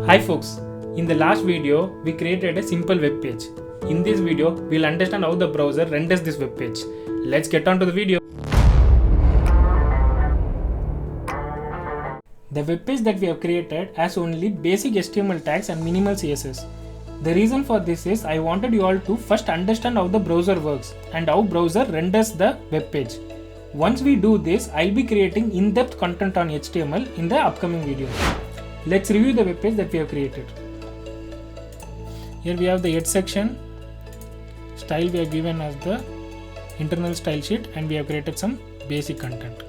Hi folks, in the last video we created a simple web page. In this video we'll understand how the browser renders this web page. Let's get on to the video. The web page that we have created has only basic HTML tags and minimal CSS. The reason for this is I wanted you all to first understand how the browser works and how browser renders the web page. Once we do this, I'll be creating in-depth content on HTML in the upcoming videos. Let's review the web page that we have created. Here we have the head section. Style we have given as the internal style sheet, and we have created some basic content.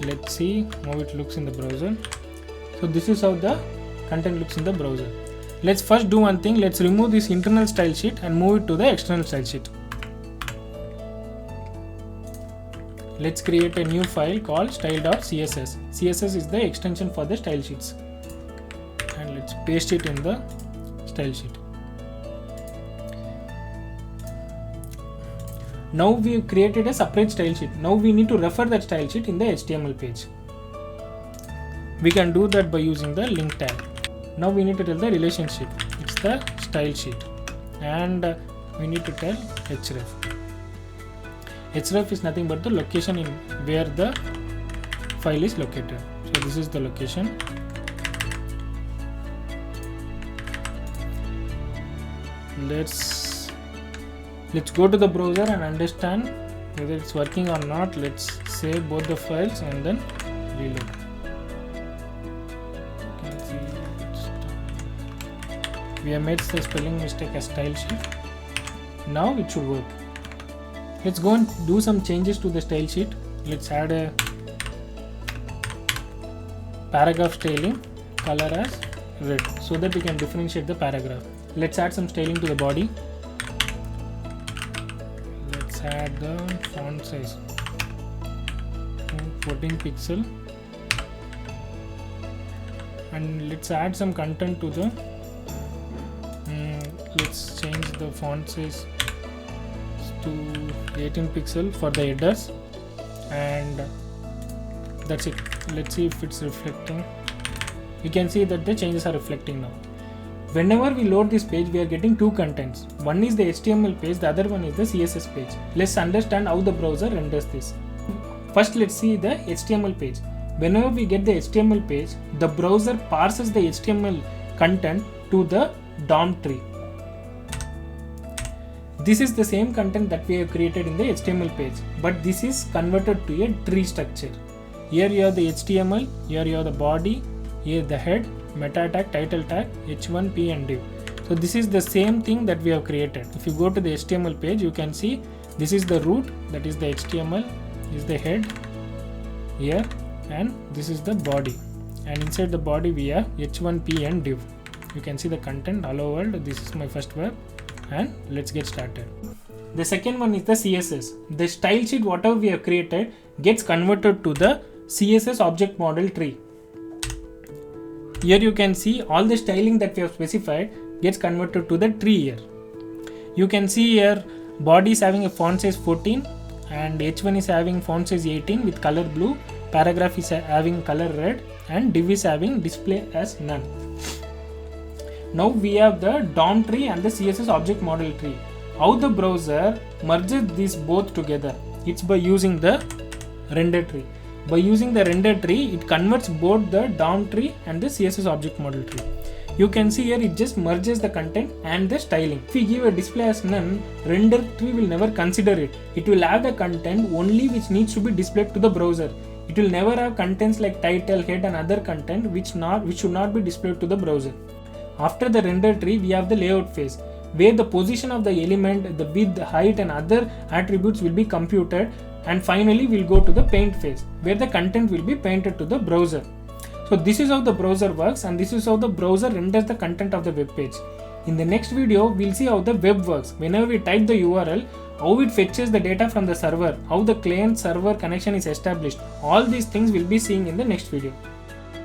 Let's see how it looks in the browser. So this is how the content looks in the browser. Let's first do one thing. Let's remove this internal style sheet and move it to the external style sheet. Let's create a new file called style.css. CSS is the extension for the style sheets. And let's paste it in the style sheet. Now we've created a separate style sheet. Now we need to refer that style sheet in the HTML page. We can do that by using the link tag. Now we need to tell the relationship. It's the style sheet. And we need to tell href. Href is nothing but the location in where the file is located. So this is the location. Let's go to the browser and understand whether it's working or not. Let's save both the files and then reload. You can see we have made the spelling mistake as style sheet. Now it should work. Let's go and do some changes to the style sheet. Let's add a paragraph styling, color as red, so that we can differentiate the paragraph. Let's add some styling to the body. Let's add the font size 14 pixel, and let's add some content to the let's change the font size to 18 pixel for the headers, and that's it. Let's see if it's reflecting. You can see that the changes are reflecting now. Whenever we load this page, we are getting two contents. One is the HTML page, the other one is the CSS page. Let's understand how the browser renders this. First, let's see the HTML page. Whenever we get the HTML page, the browser parses the HTML content to the DOM tree. This is the same content that we have created in the HTML page, but this is converted to a tree structure. Here you have the HTML, here you have the body, here the head, meta tag, title tag, h1, p and div. So this is the same thing that we have created. If you go to the HTML page, you can see this is the root, that is the HTML, is the head here, and this is the body. And inside the body we have h1, p and div. You can see the content. Hello world, this is my first web, and let's get started. The second one is the CSS. The style sheet whatever we have created gets converted to the CSS object model tree. Here you can see all the styling that we have specified gets converted to the tree here. You can see here body is having a font size 14 and h1 is having font size 18 with color blue, paragraph is having color red, and div is having display as none. Now we have the DOM tree and the CSS object model tree. How the browser merges these both together? It's by using the render tree. By using the render tree, it converts both the DOM tree and the CSS object model tree. You can see here it just merges the content and the styling. If we give a display as none, render tree will never consider it. It will have the content only which needs to be displayed to the browser. It will never have contents like title, head and other content which should not be displayed to the browser. After the render tree, we have the layout phase, where the position of the element, the width, the height and other attributes will be computed, and finally we'll go to the paint phase, where the content will be painted to the browser. So this is how the browser works, and this is how the browser renders the content of the web page. In the next video, we'll see how the web works. Whenever we type the URL, how it fetches the data from the server, how the client server connection is established. All these things we'll be seeing in the next video.